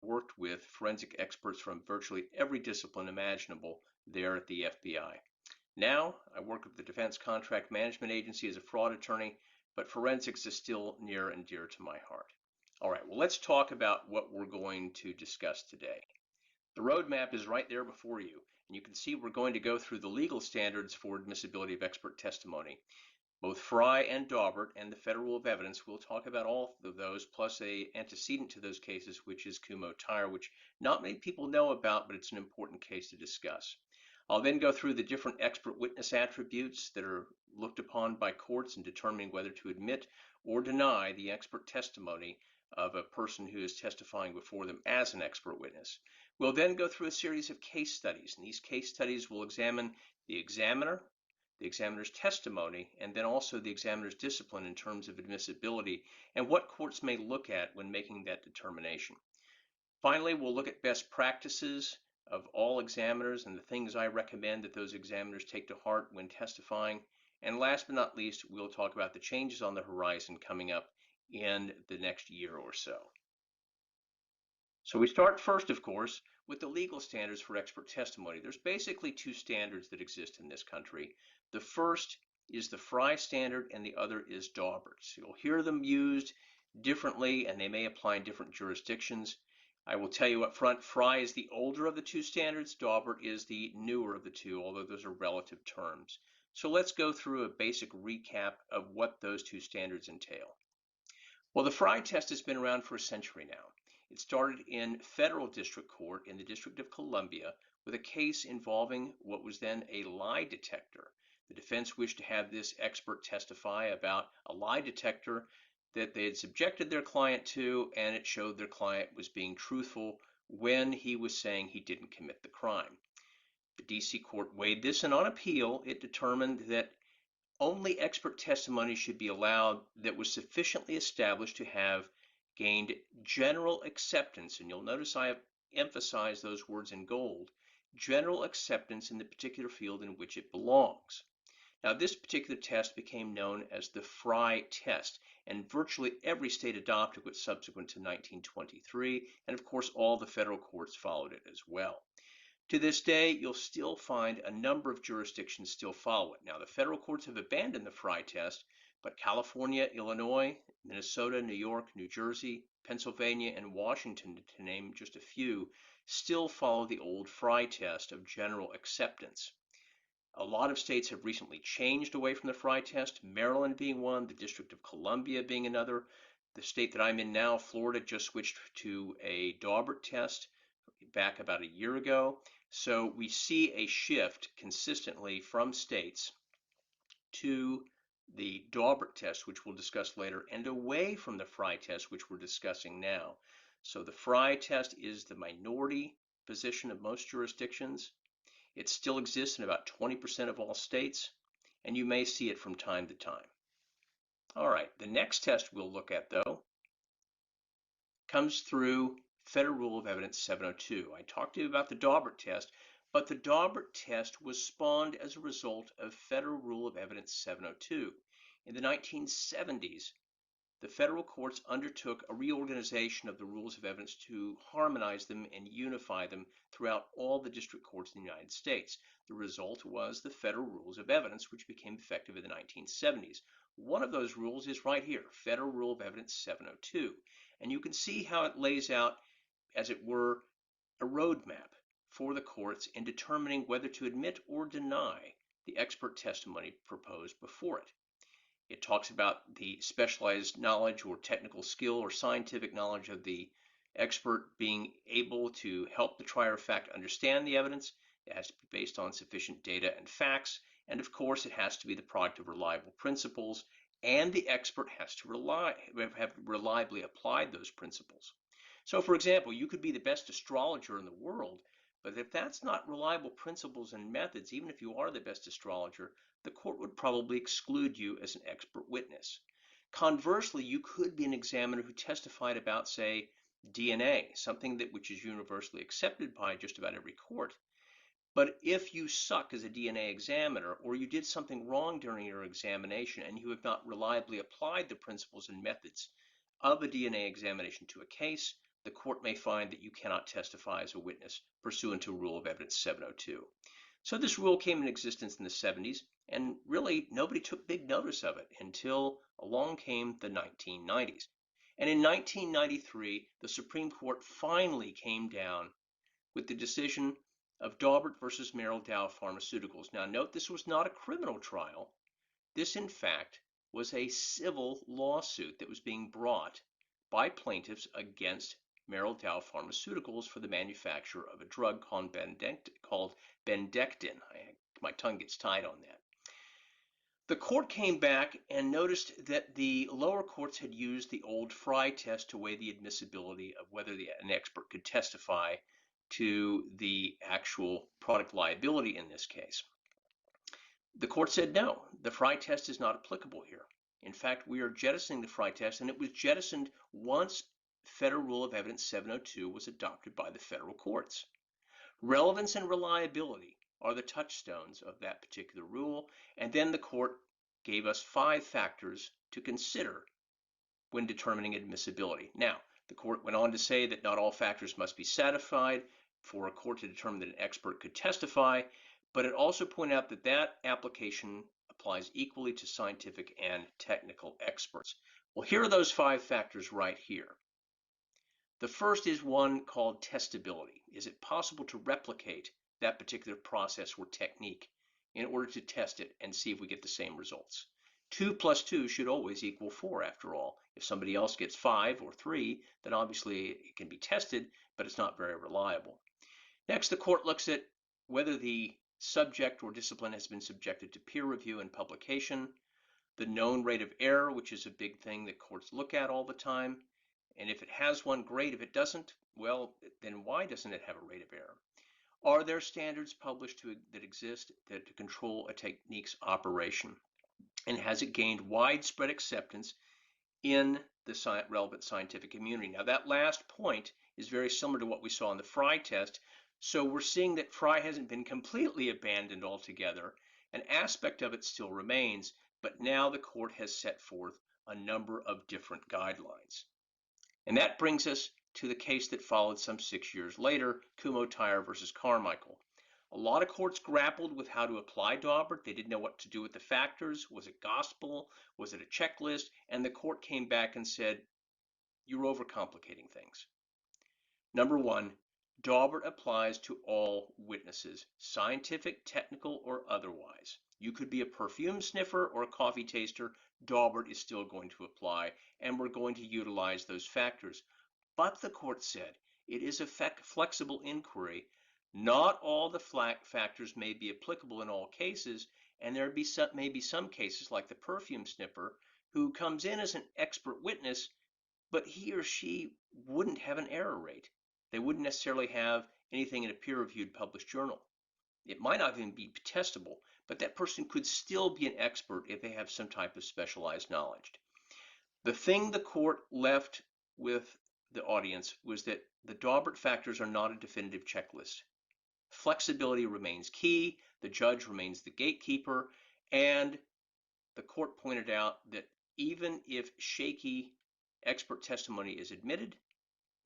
worked with forensic experts from virtually every discipline imaginable there at the FBI. Now, I work with the Defense Contract Management Agency as a fraud attorney, but forensics is still near and dear to my heart. All right, well, let's talk about what we're going to discuss today. The roadmap is right there before you, and you can see we're going to go through the legal standards for admissibility of expert testimony. Both Fry and Daubert and the Federal Rule of Evidence, we'll talk about all of those, plus an antecedent to those cases, which is Kumho-Tyre, which not many people know about, but it's an important case to discuss. I'll then go through the different expert witness attributes that are looked upon by courts in determining whether to admit or deny the expert testimony of a person who is testifying before them as an expert witness. We'll then go through a series of case studies, and these case studies will examine the examiner's testimony, and then also the examiner's discipline in terms of admissibility and what courts may look at when making that determination. Finally, we'll look at best practices of all examiners and the things I recommend that those examiners take to heart when testifying. And last but not least, we'll talk about the changes on the horizon coming up in the next year or so. So we start first, of course, with the legal standards for expert testimony. There's basically two standards that exist in this country. The first is the Fry standard and the other is Daubert's. You'll hear them used differently and they may apply in different jurisdictions. I will tell you up front, Fry is the older of the two standards, Daubert is the newer of the two, although those are relative terms. So let's go through a basic recap of what those two standards entail. Well, the Fry test has been around for a century now. It started in federal district court in the District of Columbia with a case involving what was then a lie detector. The defense wished to have this expert testify about a lie detector that they had subjected their client to, and it showed their client was being truthful when he was saying he didn't commit the crime. The DC court weighed this, and on appeal, it determined that only expert testimony should be allowed that was sufficiently established to have gained general acceptance, and you'll notice I have emphasized those words in gold, general acceptance in the particular field in which it belongs. Now, this particular test became known as the Fry test, and virtually every state adopted it subsequent to 1923, and of course all the federal courts followed it as well. To this day, you'll still find a number of jurisdictions still follow it. Now, the federal courts have abandoned the Fry test, but California, Illinois, Minnesota, New York, New Jersey, Pennsylvania, and Washington, to name just a few, still follow the old Fry test of general acceptance. A lot of states have recently changed away from the Fry test, Maryland being one, the District of Columbia being another. The state that I'm in now, Florida, just switched to a Daubert test back about a year ago. So we see a shift consistently from states to the Daubert test, which we'll discuss later, and away from the Fry test, which we're discussing now. So the Fry test is the minority position of most jurisdictions. It still exists in about 20% of all states, and you may see it from time to time. All right, the next test we'll look at, though, comes through Federal Rule of Evidence 702. I talked to you about the Daubert test, but the Daubert test was spawned as a result of Federal Rule of Evidence 702. In the 1970s, the federal courts undertook a reorganization of the rules of evidence to harmonize them and unify them throughout all the district courts in the United States. The result was the Federal Rules of Evidence, which became effective in the 1970s. One of those rules is right here, Federal Rule of Evidence 702. And you can see how it lays out, as it were, a roadmap for the courts in determining whether to admit or deny the expert testimony proposed before it. It talks about the specialized knowledge or technical skill or scientific knowledge of the expert being able to help the trier of fact understand the evidence. It has to be based on sufficient data and facts. And of course, it has to be the product of reliable principles. And the expert has to have reliably applied those principles. So, for example, you could be the best astrologer in the world, but if that's not reliable principles and methods, even if you are the best astrologer, the court would probably exclude you as an expert witness. Conversely, you could be an examiner who testified about, say, DNA, something which is universally accepted by just about every court. But if you suck as a DNA examiner, or you did something wrong during your examination and you have not reliably applied the principles and methods of a DNA examination to a case, the court may find that you cannot testify as a witness pursuant to Rule of Evidence 702. So this rule came into existence in the 70s, and really nobody took big notice of it until along came the 1990s. And in 1993, the Supreme Court finally came down with the decision of Daubert versus Merrill Dow Pharmaceuticals. Now note, this was not a criminal trial. This, in fact, was a civil lawsuit that was being brought by plaintiffs against Merrill Dow Pharmaceuticals for the manufacture of a drug called Bendectin. My tongue gets tied on that. The court came back and noticed that the lower courts had used the old Frye test to weigh the admissibility of whether an expert could testify to the actual product liability in this case. The court said no, the Frye test is not applicable here. In fact, we are jettisoning the Frye test, and it was jettisoned once Federal Rule of Evidence 702 was adopted by the federal courts. Relevance and reliability are the touchstones of that particular rule, and then the court gave us 5 factors to consider when determining admissibility. Now, the court went on to say that not all factors must be satisfied for a court to determine that an expert could testify, but it also pointed out that that application applies equally to scientific and technical experts. Well, here are those 5 factors right here. The first is one called testability. Is it possible to replicate that particular process or technique in order to test it and see if we get the same results? 2 plus 2 should always equal 4 after all. If somebody else gets 5 or 3, then obviously it can be tested, but it's not very reliable. Next, the court looks at whether the subject or discipline has been subjected to peer review and publication, the known rate of error, which is a big thing that courts look at all the time. And if it has one, great. If it doesn't, well, then why doesn't it have a rate of error? Are there standards published that exist to control a technique's operation? And has it gained widespread acceptance in the relevant scientific community? Now, that last point is very similar to what we saw in the Frye test. So we're seeing that Frye hasn't been completely abandoned altogether. An aspect of it still remains, but now the court has set forth a number of different guidelines. And that brings us to the case that followed some 6 years later, Kumho-Tyre versus Carmichael. A lot of courts grappled with how to apply Daubert. They didn't know what to do with the factors. Was it gospel? Was it a checklist? And the court came back and said, you're overcomplicating things. Number 1, Daubert applies to all witnesses, scientific, technical, or otherwise. You could be a perfume sniffer or a coffee taster. Daubert is still going to apply, and we're going to utilize those factors. But the court said it is a flexible inquiry. Not all the factors may be applicable in all cases, and there may be some cases like the perfume sniffer who comes in as an expert witness, but he or she wouldn't have an error rate. They wouldn't necessarily have anything in a peer-reviewed published journal. It might not even be testable, but that person could still be an expert if they have some type of specialized knowledge. The thing the court left with the audience was that the Daubert factors are not a definitive checklist. Flexibility remains key, the judge remains the gatekeeper, and the court pointed out that even if shaky expert testimony is admitted,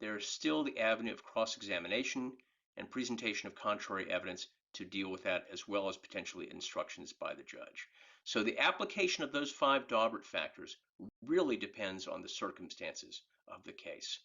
there is still the avenue of cross-examination and presentation of contrary evidence to deal with that, as well as potentially instructions by the judge. So the application of those 5 Daubert factors really depends on the circumstances of the case.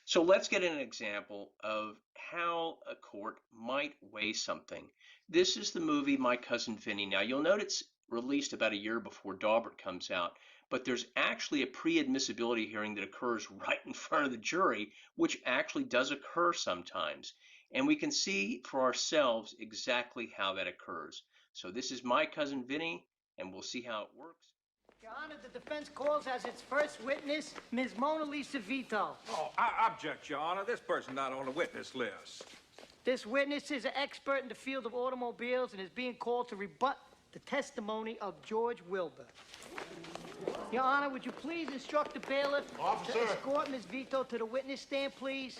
So let's get an example of how a court might weigh something. This is the movie My Cousin Vinny. Now you'll note it's released about a year before Daubert comes out, but there's actually a pre-admissibility hearing that occurs right in front of the jury, which actually does occur sometimes. And we can see for ourselves exactly how that occurs. So this is My Cousin Vinny, and we'll see how it works. Your Honor, the defense calls as its first witness, Ms. Mona Lisa Vito. Oh, I object, Your Honor. This person's not on the witness list. This witness is an expert in the field of automobiles and is being called to rebut the testimony of George Wilbur. Your Honor, would you please instruct the bailiff to escort Ms. Vito to the witness stand, please?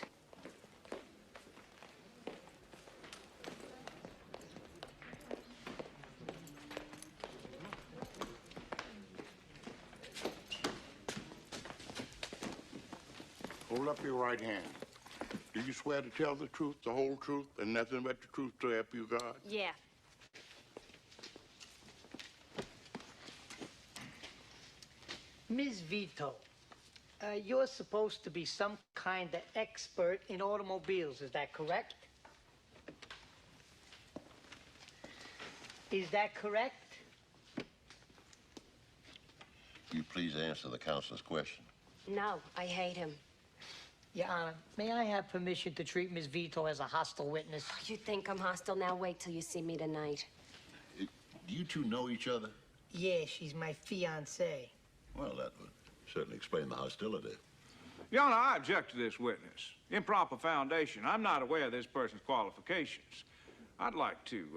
Hold up your right hand. Do you swear to tell the truth, the whole truth, and nothing but the truth to help you God? Yeah. Ms. Vito, you're supposed to be some kind of expert in automobiles, is that correct? Is that correct? Will you please answer the counselor's question? No, I hate him. Your Honor, may I have permission to treat Ms. Vito as a hostile witness? You think I'm hostile? Now wait till you see me tonight. Do you two know each other? Yeah, she's my fiancée. Well, that would certainly explain the hostility. Your Honor, I object to this witness. Improper foundation. I'm not aware of this person's qualifications. I'd like to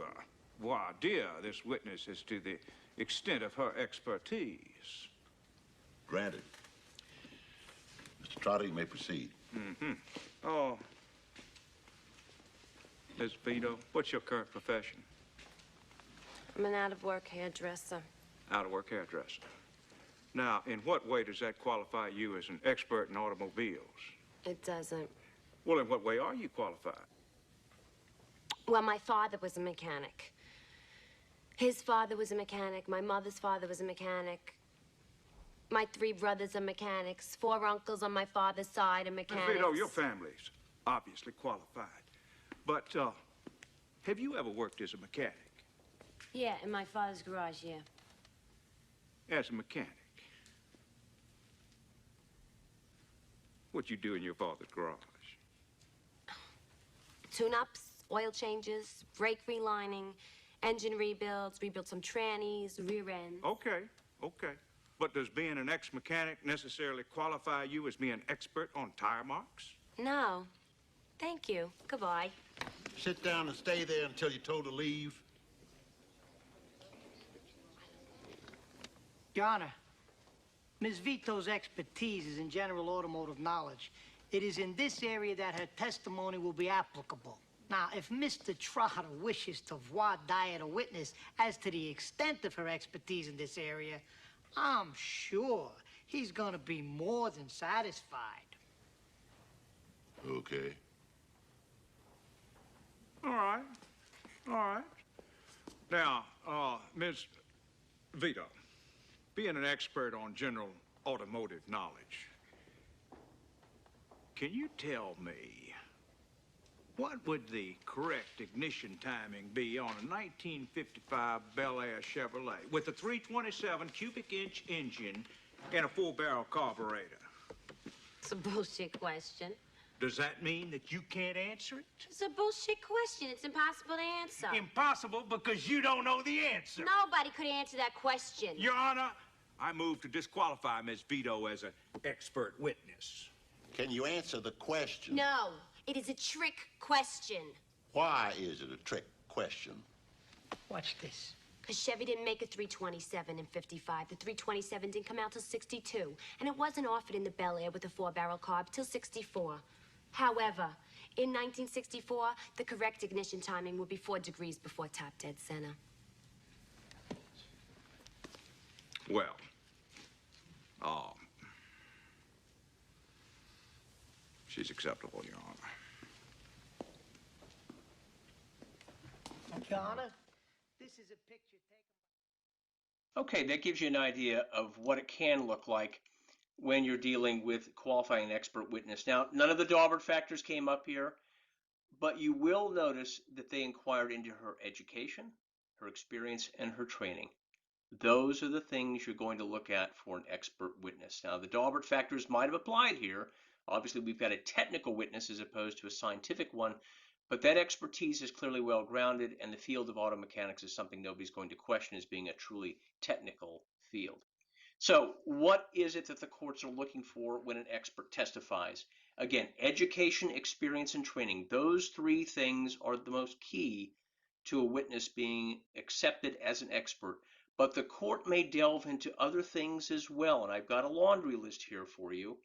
voir dire this witness as to the extent of her expertise. Granted. Mr. Trotter, you may proceed. Mm-hmm. Oh, Ms. Vito, what's your current profession? I'm an out-of-work hairdresser. Out-of-work hairdresser. Now, in what way does that qualify you as an expert in automobiles? It doesn't. Well, in what way are you qualified? Well, my father was a mechanic. His father was a mechanic. My mother's father was a mechanic. My 3 brothers are mechanics. 4 uncles on my father's side are mechanics. Ms. Vito, your family's obviously qualified. But, have you ever worked as a mechanic? Yeah, in my father's garage, yeah. As a mechanic? What you do in your father's garage? Tune-ups, oil changes, brake relining, engine rebuilds, rebuild some trannies, rear ends. Okay, okay. But does being an ex-mechanic necessarily qualify you as being an expert on tire marks? No. Thank you. Goodbye. Sit down and stay there until you're told to leave. Your Honor, Ms. Vito's expertise is in general automotive knowledge. It is in this area that her testimony will be applicable. Now, if Mr. Trotter wishes to voir dire a witness as to the extent of her expertise in this area, I'm sure he's gonna be more than satisfied. Okay. All right, all right. Now, Ms. Vito, being an expert on general automotive knowledge, can you tell me what would the correct ignition timing be on a 1955 Bel Air Chevrolet with a 327 cubic inch engine and a 4-barrel carburetor? It's a bullshit question. Does that mean that you can't answer it? It's a bullshit question. It's impossible to answer. Impossible because you don't know the answer. Nobody could answer that question. Your Honor, I move to disqualify Ms. Vito as an expert witness. Can you answer the question? No, it is a trick question. Why is it a trick question? Watch this. Because Chevy didn't make a 327 in 55. The 327 didn't come out till 62. And it wasn't offered in the Bel Air with a 4-barrel carb till 64. However, in 1964, the correct ignition timing would be 4 degrees before top dead center. Well, she's acceptable, Your Honor. Your Honor, this is a picture taken. Okay, that gives you an idea of what it can look like when you're dealing with qualifying an expert witness. Now, none of the Daubert factors came up here, but you will notice that they inquired into her education, her experience, and her training. Those are the things you're going to look at for an expert witness. Now, the Daubert factors might have applied here. Obviously, we've got a technical witness as opposed to a scientific one, but that expertise is clearly well-grounded, and the field of auto mechanics is something nobody's going to question as being a truly technical field. So what is it that the courts are looking for when an expert testifies? Again, education, experience, and training. Those 3 things are the most key to a witness being accepted as an expert. But the court may delve into other things as well, and I've got a laundry list here for you.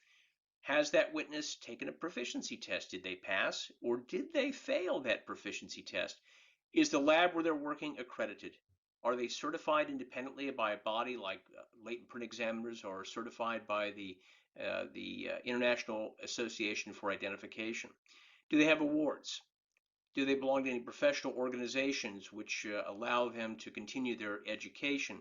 Has that witness taken a proficiency test? Did they pass, or did they fail that proficiency test? Is the lab where they're working accredited? Are they certified independently by a body like latent print examiners, or certified by the International Association for Identification? Do they have awards? Do they belong to any professional organizations which allow them to continue their education?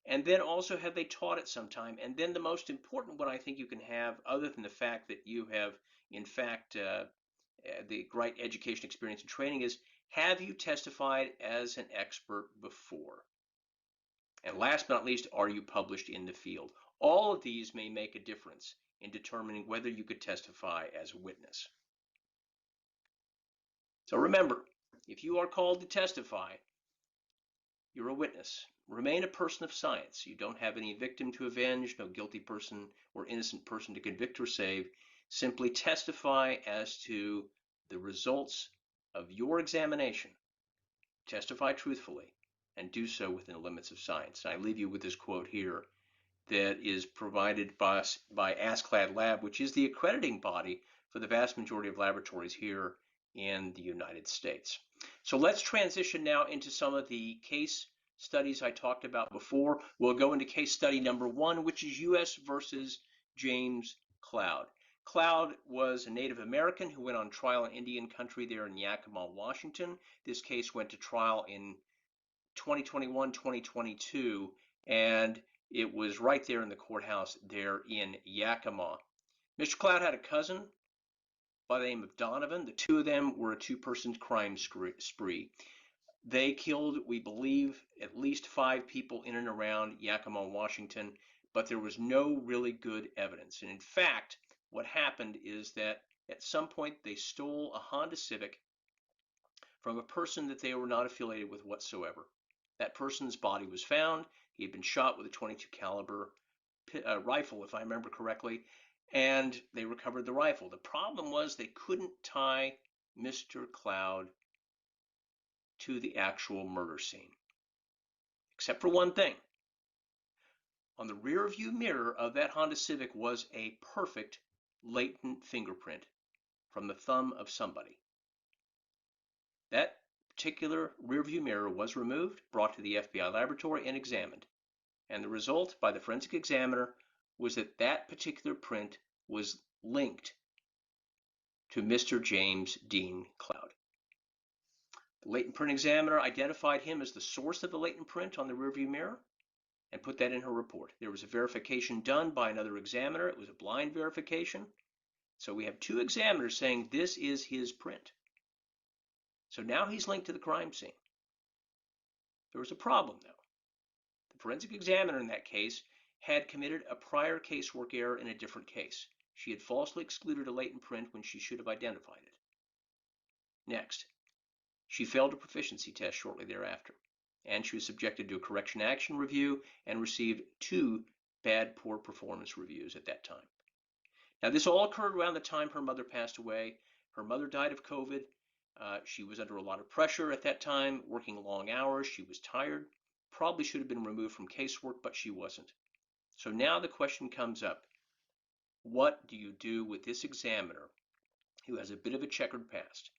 And then also, have they taught at some time? And then the most important one I think you can have, other than the fact that you have, in fact, the right education, experience, and training, is have you testified as an expert before? And last but not least, are you published in the field? All of these may make a difference in determining whether you could testify as a witness. So remember, if you are called to testify, you're a witness. Remain a person of science. You don't have any victim to avenge, no guilty person or innocent person to convict or save. Simply testify as to the results of your examination. Testify truthfully and do so within the limits of science. I leave you with this quote here that is provided by ASCLD Lab, which is the accrediting body for the vast majority of laboratories here in the United States. So let's transition now into some of the case studies I talked about before. We'll go into case study number 1, which is U.S. versus James Cloud. Cloud was a Native American who went on trial in Indian country there in Yakima, Washington. This case went to trial in 2021-2022, and it was right there in the courthouse there in Yakima. Mr. Cloud had a cousin by the name of Donovan. The two of them were a two-person crime spree. They killed, we believe, at least 5 people in and around Yakima, Washington, but there was no really good evidence. And in fact, what happened is that at some point they stole a Honda Civic from a person that they were not affiliated with whatsoever. That person's body was found. He had been shot with a .22 caliber rifle, if I remember correctly, and they recovered the rifle. The problem was they couldn't tie Mr. Cloud to the actual murder scene, except for one thing. On the rear view mirror of that Honda Civic was a perfect latent fingerprint from the thumb of somebody. That particular rear view mirror was removed, brought to the FBI laboratory, and examined. And the result by the forensic examiner was that that particular print was linked to Mr. James Dean Cloud. The latent print examiner identified him as the source of the latent print on the rearview mirror and put that in her report. There was a verification done by another examiner. It was a blind verification. So we have 2 examiners saying this is his print. So now he's linked to the crime scene. There was a problem, though. The forensic examiner in that case had committed a prior casework error in a different case. She had falsely excluded a latent print when she should have identified it. Next, she failed a proficiency test shortly thereafter, and she was subjected to a correction action review and received 2 bad poor performance reviews at that time. Now, this all occurred around the time her mother passed away. Her mother died of COVID. She was under a lot of pressure at that time, working long hours. She was tired, probably should have been removed from casework, but she wasn't. So now the question comes up, what do you do with this examiner who has a bit of a checkered past?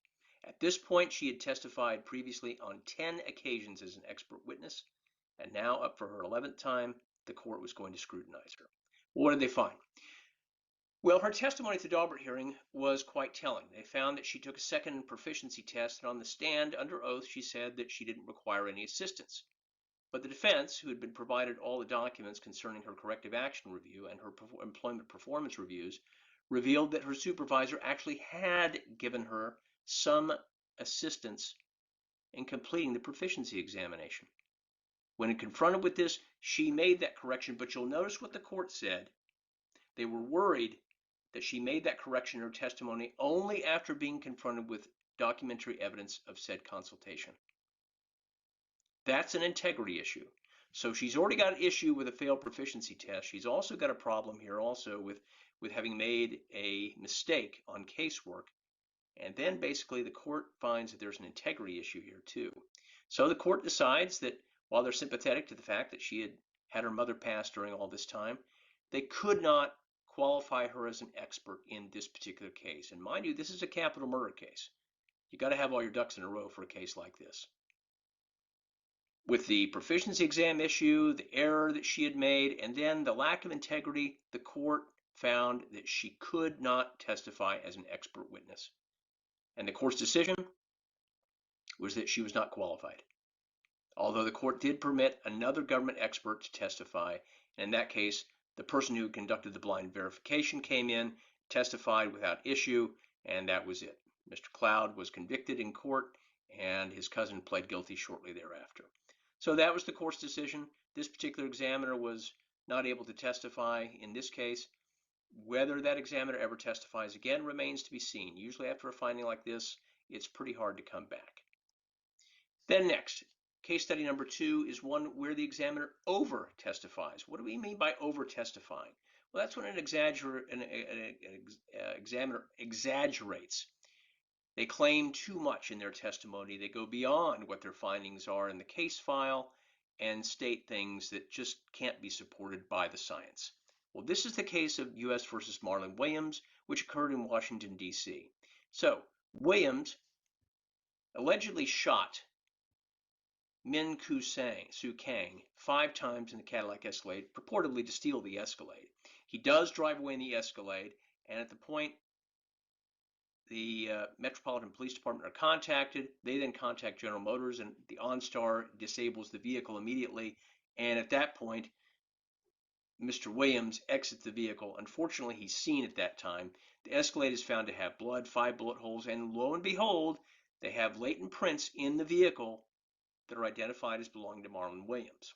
At this point, she had testified previously on 10 occasions as an expert witness, and now up for her 11th time, the court was going to scrutinize her. What did they find? Well, her testimony at the Daubert hearing was quite telling. They found that she took a second proficiency test, and on the stand, under oath, she said that she didn't require any assistance. But the defense, who had been provided all the documents concerning her corrective action review and her employment performance reviews, revealed that her supervisor actually had given her some assistance in completing the proficiency examination. When confronted with this, she made that correction, but you'll notice what the court said. They were worried that she made that correction in her testimony only after being confronted with documentary evidence of said consultation. That's an integrity issue. So she's already got an issue with a failed proficiency test. She's also got a problem here also with having made a mistake on casework. And then basically the court finds that there's an integrity issue here too. So the court decides that while they're sympathetic to the fact that she had her mother pass during all this time, they could not qualify her as an expert in this particular case. And mind you, this is a capital murder case. You got to have all your ducks in a row for a case like this. With the proficiency exam issue, the error that she had made, and then the lack of integrity, the court found that she could not testify as an expert witness. And the court's decision was that she was not qualified. Although the court did permit another government expert to testify, and in that case, the person who conducted the blind verification came in, testified without issue, and that was it. Mr. Cloud was convicted in court, and his cousin pled guilty shortly thereafter. So that was the court's decision. This particular examiner was not able to testify in this case. Whether that examiner ever testifies again remains to be seen. Usually after a finding like this, it's pretty hard to come back. Then next, case study number 2 is one where the examiner over testifies. What do we mean by over testifying? Well, that's when an examiner exaggerates. They claim too much in their testimony. They go beyond what their findings are in the case file and state things that just can't be supported by the science. Well, this is the case of U.S. versus Marlon Williams, which occurred in Washington, D.C. So, Williams allegedly shot Min Soo Kang 5 times in the Cadillac Escalade, purportedly to steal the Escalade. He does drive away in the Escalade, and at the point the Metropolitan Police Department are contacted, they then contact General Motors, and the OnStar disables the vehicle immediately, and at that point, Mr. Williams exits the vehicle. Unfortunately, he's seen at that time. The Escalade is found to have blood, 5 bullet holes, and lo and behold, they have latent prints in the vehicle that are identified as belonging to Marlon Williams.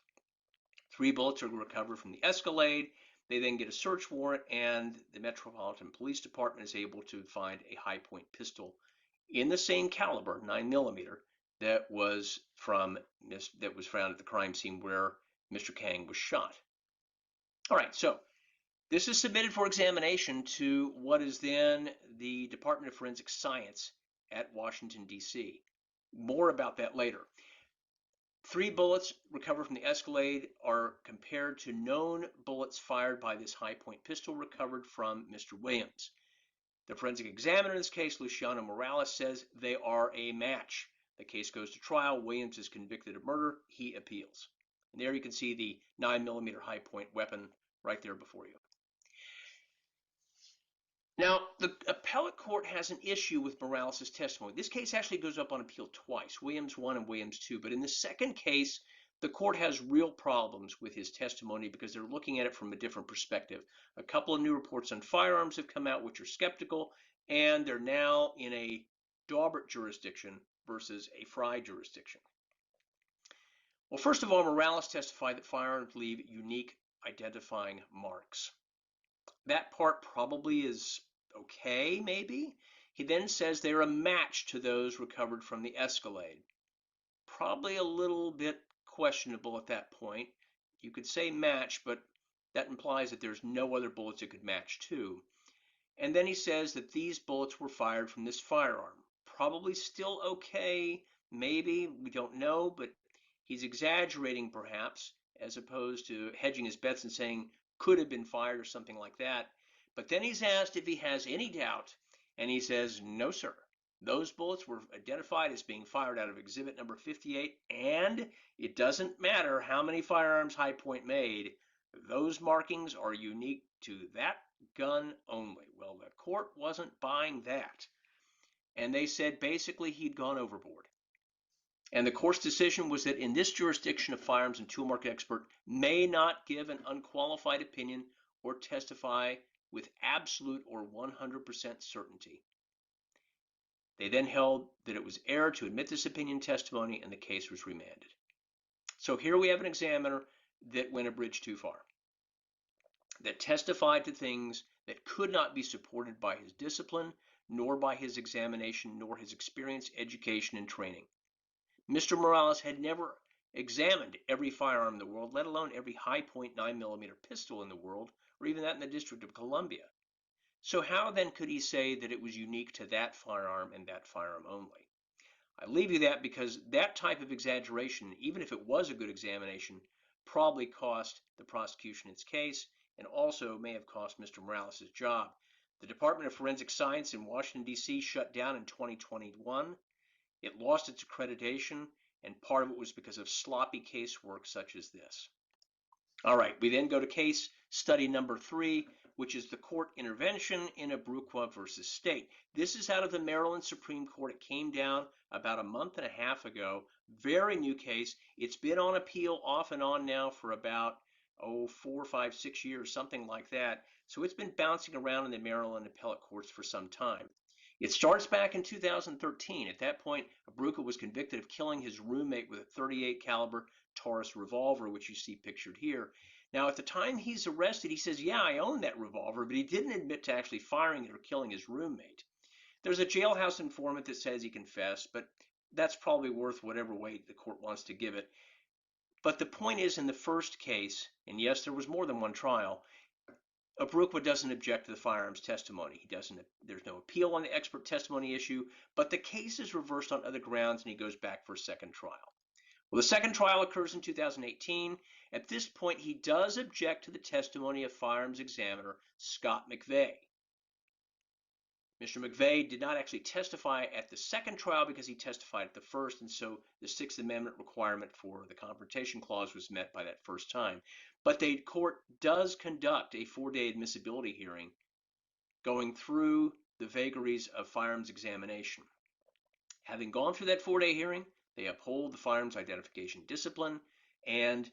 3 bullets are recovered from the Escalade. They then get a search warrant, and the Metropolitan Police Department is able to find a high-point pistol in the same caliber, 9mm, that was found at the crime scene where Mr. Kang was shot. All right, so this is submitted for examination to what is then the Department of Forensic Science at Washington, D.C. More about that later. 3 bullets recovered from the Escalade are compared to known bullets fired by this high-point pistol recovered from Mr. Williams. The forensic examiner in this case, Luciano Morales, says they are a match. The case goes to trial. Williams is convicted of murder. He appeals. And there you can see the 9mm high-point weapon right there before you. Now, the appellate court has an issue with Morales' testimony. This case actually goes up on appeal twice, Williams 1 and Williams 2. But in the second case, the court has real problems with his testimony because they're looking at it from a different perspective. A couple of new reports on firearms have come out which are skeptical, and they're now in a Daubert jurisdiction versus a Frye jurisdiction. Well, first of all, Morales testified that firearms leave unique identifying marks. That part probably is okay, maybe. He then says they're a match to those recovered from the Escalade. Probably a little bit questionable at that point. You could say match, but that implies that there's no other bullets it could match to. And then he says that these bullets were fired from this firearm. Probably still okay, maybe, we don't know, but he's exaggerating perhaps, as opposed to hedging his bets and saying could have been fired or something like that. But then he's asked if he has any doubt, and he says, no, sir. Those bullets were identified as being fired out of exhibit number 58, and it doesn't matter how many firearms High Point made. Those markings are unique to that gun only. Well, the court wasn't buying that, and they said basically he'd gone overboard. And the court's decision was that in this jurisdiction, a firearms and tool mark expert may not give an unqualified opinion or testify with absolute or 100% certainty. They then held that it was error to admit this opinion testimony, and the case was remanded. So here we have an examiner that went a bridge too far, that testified to things that could not be supported by his discipline, nor by his examination, nor his experience, education, and training. Mr. Morales had never examined every firearm in the world, let alone every high-point 9mm pistol in the world, or even that in the District of Columbia. So how then could he say that it was unique to that firearm and that firearm only? I leave you that because that type of exaggeration, even if it was a good examination, probably cost the prosecution its case and also may have cost Mr. Morales' job. The Department of Forensic Science in Washington, D.C. shut down in 2021. It lost its accreditation, and part of it was because of sloppy casework such as this. All right, we then go to case study number 3, which is the court intervention in Abrukwa versus State. This is out of the Maryland Supreme Court. It came down about a month and a half ago. Very new case. It's been on appeal off and on now for about 4, 5, 6 years, something like that. So it's been bouncing around in the Maryland appellate courts for some time. It starts back in 2013. At that point, Abrukwa was convicted of killing his roommate with a .38 caliber Taurus revolver, which you see pictured here. Now, at the time he's arrested, he says, yeah, I own that revolver, but he didn't admit to actually firing it or killing his roommate. There's a jailhouse informant that says he confessed, but that's probably worth whatever weight the court wants to give it. But the point is, in the first case, and yes, there was more than one trial, Abrukwa doesn't object to the firearms testimony. There's no appeal on the expert testimony issue, but the case is reversed on other grounds and he goes back for a second trial. Well, the second trial occurs in 2018. At this point, he does object to the testimony of firearms examiner Scott McVeigh. Mr. McVeigh did not actually testify at the second trial because he testified at the first, and so the Sixth Amendment requirement for the Confrontation Clause was met by that first time. But the court does conduct a 4-day admissibility hearing going through the vagaries of firearms examination. Having gone through that 4-day hearing, they uphold the firearms identification discipline, and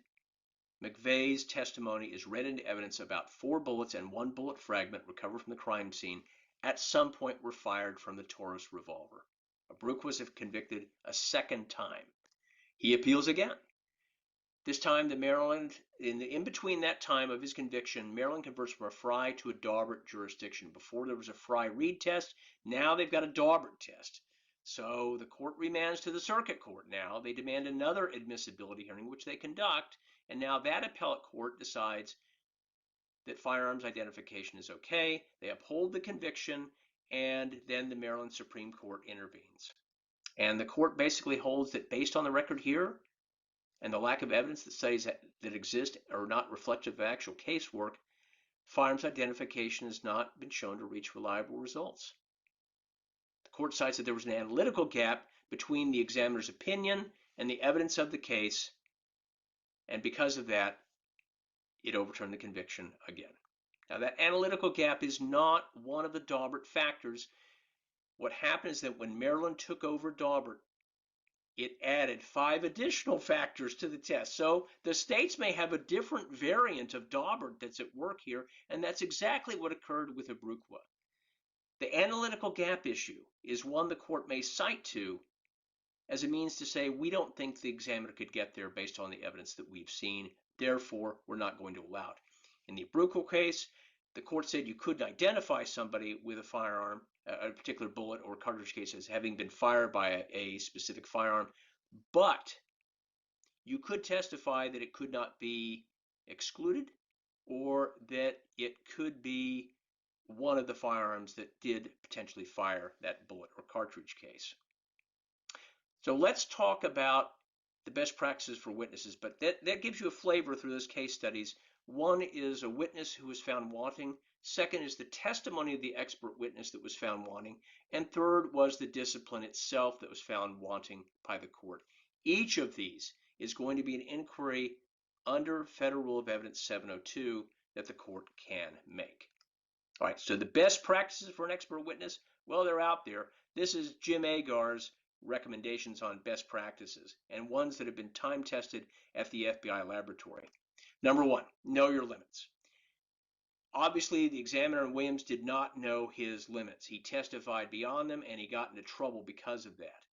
McVeigh's testimony is read into evidence about 4 bullets and 1 bullet fragment recovered from the crime scene at some point were fired from the Taurus revolver. Abrukwa was convicted a second time. He appeals again. This time, in between that time of his conviction, Maryland converts from a Frye to a Daubert jurisdiction. Before there was a Frye-Reed test, now they've got a Daubert test. So the court remands to the circuit court now. They demand another admissibility hearing, which they conduct, and now that appellate court decides that firearms identification is okay. They uphold the conviction, and then the Maryland Supreme Court intervenes. And the court basically holds that based on the record here, and the lack of evidence that studies that exist are not reflective of actual casework, firearms identification has not been shown to reach reliable results. The court cites that there was an analytical gap between the examiner's opinion and the evidence of the case, and because of that, it overturned the conviction again. Now, that analytical gap is not one of the Daubert factors. What happened is that when Maryland took over Daubert, it added 5 additional factors to the test. So the states may have a different variant of Daubert that's at work here, and that's exactly what occurred with Abrukwa. The analytical gap issue is one the court may cite to as a means to say, we don't think the examiner could get there based on the evidence that we've seen, therefore we're not going to allow it. In the Abrukwa case, the court said you couldn't identify somebody with a firearm, a particular bullet or cartridge case as having been fired by a specific firearm, but you could testify that it could not be excluded or that it could be one of the firearms that did potentially fire that bullet or cartridge case. So let's talk about the best practices for witnesses, but that gives you a flavor through those case studies. One is a witness who was found wanting. Second is the testimony of the expert witness that was found wanting. And third was the discipline itself that was found wanting by the court. Each of these is going to be an inquiry under Federal Rule of Evidence 702 that the court can make. All right, so the best practices for an expert witness, well, they're out there. This is Jim Agar's recommendations on best practices and ones that have been time tested at the FBI laboratory. Number 1, know your limits. Obviously, the examiner in Williams did not know his limits. He testified beyond them and he got into trouble because of that.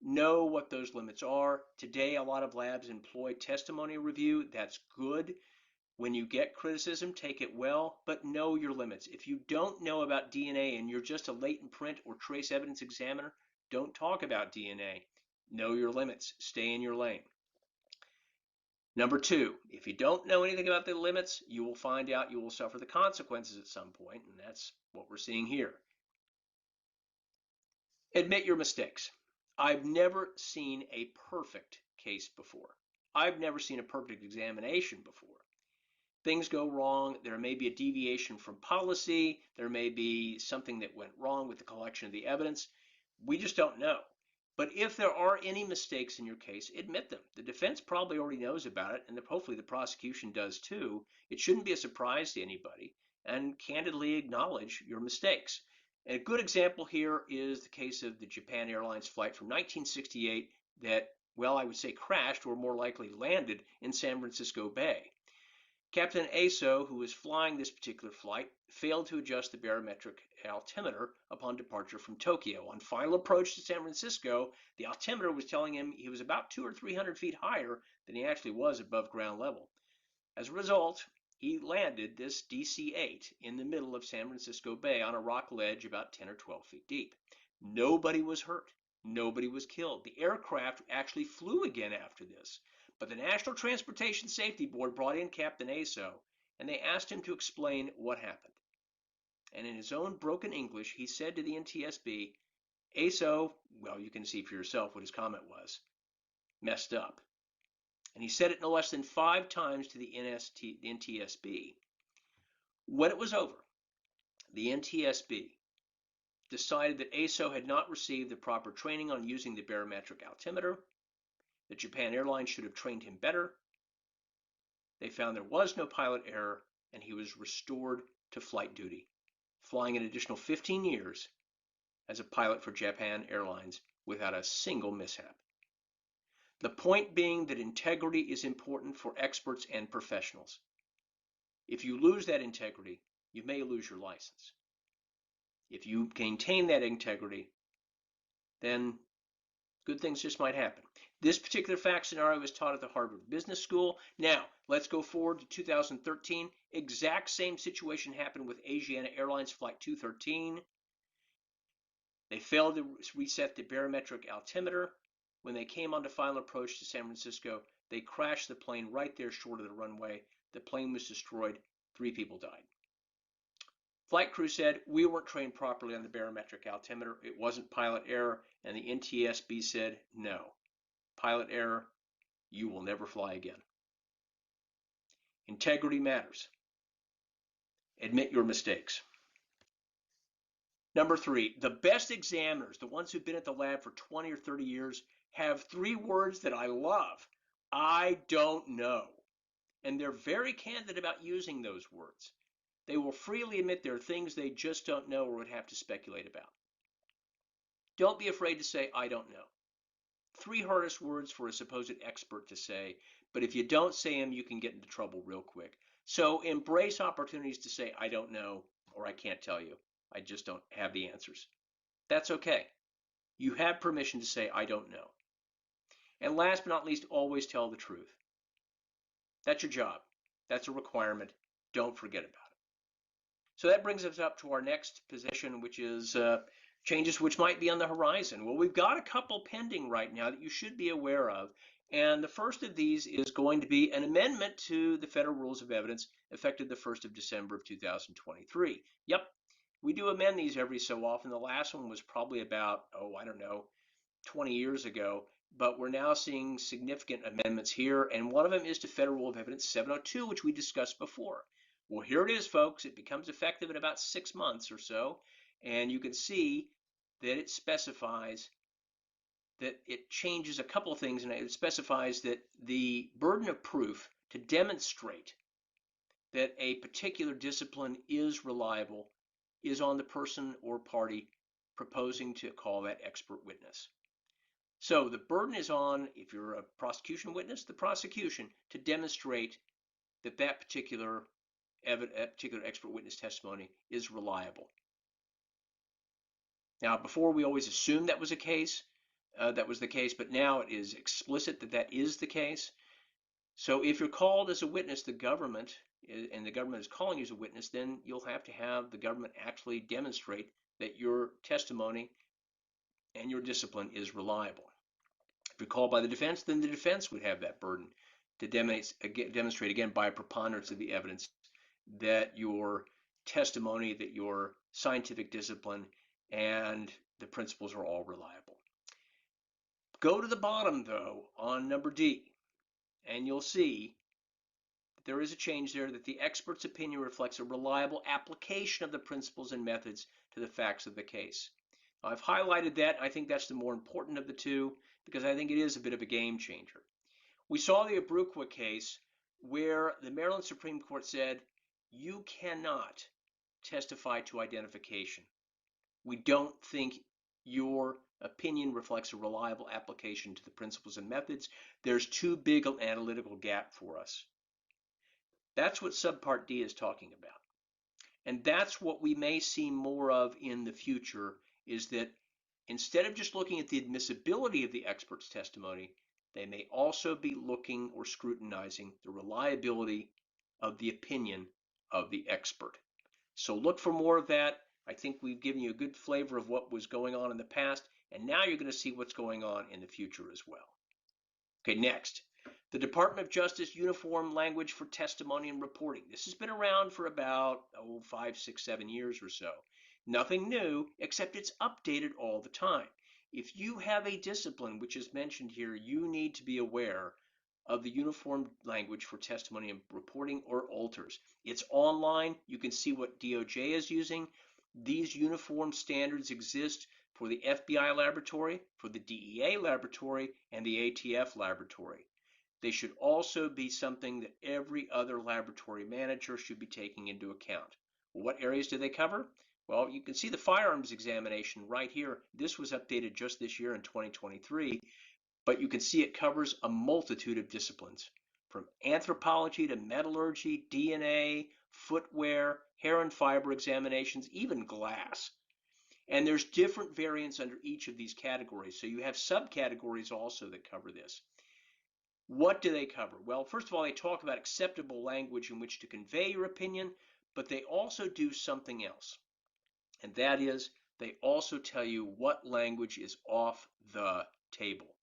Know what those limits are. Today, a lot of labs employ testimony review. That's good. When you get criticism, take it well, but know your limits. If you don't know about DNA and you're just a latent print or trace evidence examiner, don't talk about DNA. Know your limits. Stay in your lane. Number 2, if you don't know anything about the limits, you will find out you will suffer the consequences at some point, and that's what we're seeing here. Admit your mistakes. I've never seen a perfect case before. I've never seen a perfect examination before. Things go wrong. There may be a deviation from policy. There may be something that went wrong with the collection of the evidence. We just don't know. But if there are any mistakes in your case, admit them. The defense probably already knows about it, and hopefully the prosecution does too. It shouldn't be a surprise to anybody. and candidly acknowledge your mistakes. And a good example here is the case of the Japan Airlines flight from 1968 that, well, I would say crashed, or more likely landed, in San Francisco Bay. Captain Aso, who was flying this particular flight, failed to adjust the barometric altimeter upon departure from Tokyo. On final approach to San Francisco, the altimeter was telling him he was about 200 or 300 feet higher than he actually was above ground level. As a result, he landed this DC-8 in the middle of San Francisco Bay on a rock ledge about 10 or 12 feet deep. Nobody was hurt. Nobody was killed. The aircraft actually flew again after this. But the National Transportation Safety Board brought in Captain Aso, and they asked him to explain what happened. And in his own broken English, he said to the NTSB, Aso, well, you can see for yourself what his comment was, messed up. And he said it no less than 5 times to the NTSB. When it was over, the NTSB decided that Aso had not received the proper training on using the barometric altimeter, that Japan Airlines should have trained him better. They found there was no pilot error, and he was restored to flight duty, flying an additional 15 years as a pilot for Japan Airlines without a single mishap. The point being that integrity is important for experts and professionals. If you lose that integrity, you may lose your license. If you maintain that integrity, then good things just might happen. This particular fact scenario was taught at the Harvard Business School. Now, let's go forward to 2013. Exact same situation happened with Asiana Airlines Flight 213. They failed to reset the barometric altimeter. When they came on to final approach to San Francisco, they crashed the plane right there short of the runway. The plane was destroyed. 3 people died. Flight crew said, we weren't trained properly on the barometric altimeter. It wasn't pilot error. And the NTSB said, no. Pilot error, you will never fly again. Integrity matters. Admit your mistakes. Number 3, the best examiners, the ones who've been at the lab for 20 or 30 years, have 3 words that I love. I don't know. And they're very candid about using those words. They will freely admit there are things they just don't know or would have to speculate about. Don't be afraid to say, I don't know. 3 hardest words for a supposed expert to say, but if you don't say them, you can get into trouble real quick. So embrace opportunities to say, I don't know, or I can't tell you. I just don't have the answers. That's okay. You have permission to say, I don't know. And last but not least, always tell the truth. That's your job. That's a requirement. Don't forget about it. So that brings us up to our next position, which is changes which might be on the horizon. Well, we've got a couple pending right now that you should be aware of. And the first of these is going to be an amendment to the Federal Rules of Evidence effective the 1st of December of 2023. Yep, we do amend these every so often. The last one was probably about, 20 years ago. But we're now seeing significant amendments here. And one of them is to Federal Rule of Evidence 702, which we discussed before. Well, here it is, folks. It becomes effective in about 6 months or so. And you can see that it specifies that it changes a couple of things. And it specifies that the burden of proof to demonstrate that a particular discipline is reliable is on the person or party proposing to call that expert witness. So the burden is on, if you're a prosecution witness, the prosecution to demonstrate that that particular expert witness testimony is reliable. Now, before we always assumed that was the case, but now it is explicit that that is the case. So if you're called as a witness, the government is calling you as a witness, then you'll have to have the government actually demonstrate that your testimony and your discipline is reliable. If you're called by the defense, then the defense would have that burden to demonstrate again by a preponderance of the evidence that your testimony, that your scientific discipline, and the principles are all reliable. Go to the bottom, though, on number D, and you'll see that there is a change there, that the expert's opinion reflects a reliable application of the principles and methods to the facts of the case. Now, I've highlighted that. I think that's the more important of the two because I think it is a bit of a game changer. We saw the Abrukwa case where the Maryland Supreme Court said you cannot testify to identification. We don't think your opinion reflects a reliable application to the principles and methods. There's too big an analytical gap for us. That's what subpart D is talking about. And that's what we may see more of in the future, is that instead of just looking at the admissibility of the expert's testimony, they may also be looking or scrutinizing the reliability of the opinion of the expert. So look for more of that. I think we've given you a good flavor of what was going on in the past, and now you're going to see what's going on in the future as well. Okay, next. The Department of Justice Uniform Language for Testimony and Reporting. This has been around for about 5, 6, 7 years or so. Nothing new, except it's updated all the time. If you have a discipline which is mentioned here, you need to be aware of the Uniform Language for Testimony and Reporting, or alters. It's online. You can see what DOJ is using. These uniform standards exist for the FBI laboratory, for the DEA laboratory, and the ATF laboratory. They should also be something that every other laboratory manager should be taking into account. What areas do they cover? Well, you can see the firearms examination right here. This was updated just this year in 2023, but you can see it covers a multitude of disciplines, from anthropology to metallurgy, DNA, footwear, hair and fiber examinations, even glass. And there's different variants under each of these categories, so you have subcategories also that cover this. What do they cover? Well, first of all, they talk about acceptable language in which to convey your opinion, but they also do something else. And that is, they also tell you what language is off the table.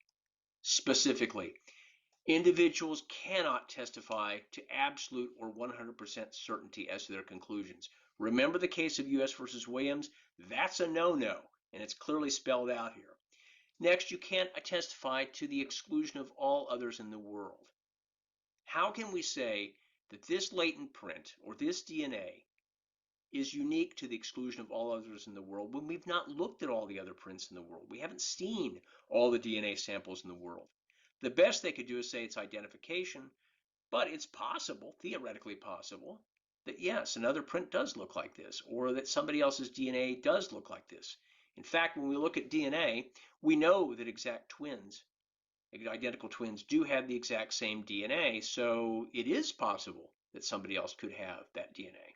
Specifically, individuals cannot testify to absolute or 100% certainty as to their conclusions. Remember the case of U.S. versus Williams? That's a no-no, and it's clearly spelled out here. Next, you can't testify to the exclusion of all others in the world. How can we say that this latent print or this DNA is unique to the exclusion of all others in the world when we've not looked at all the other prints in the world? We haven't seen all the DNA samples in the world. The best they could do is say it's identification, but it's possible, theoretically possible, that yes, another print does look like this, or that somebody else's DNA does look like this. In fact, when we look at DNA, we know that exact twins, identical twins, do have the exact same DNA, so it is possible that somebody else could have that DNA.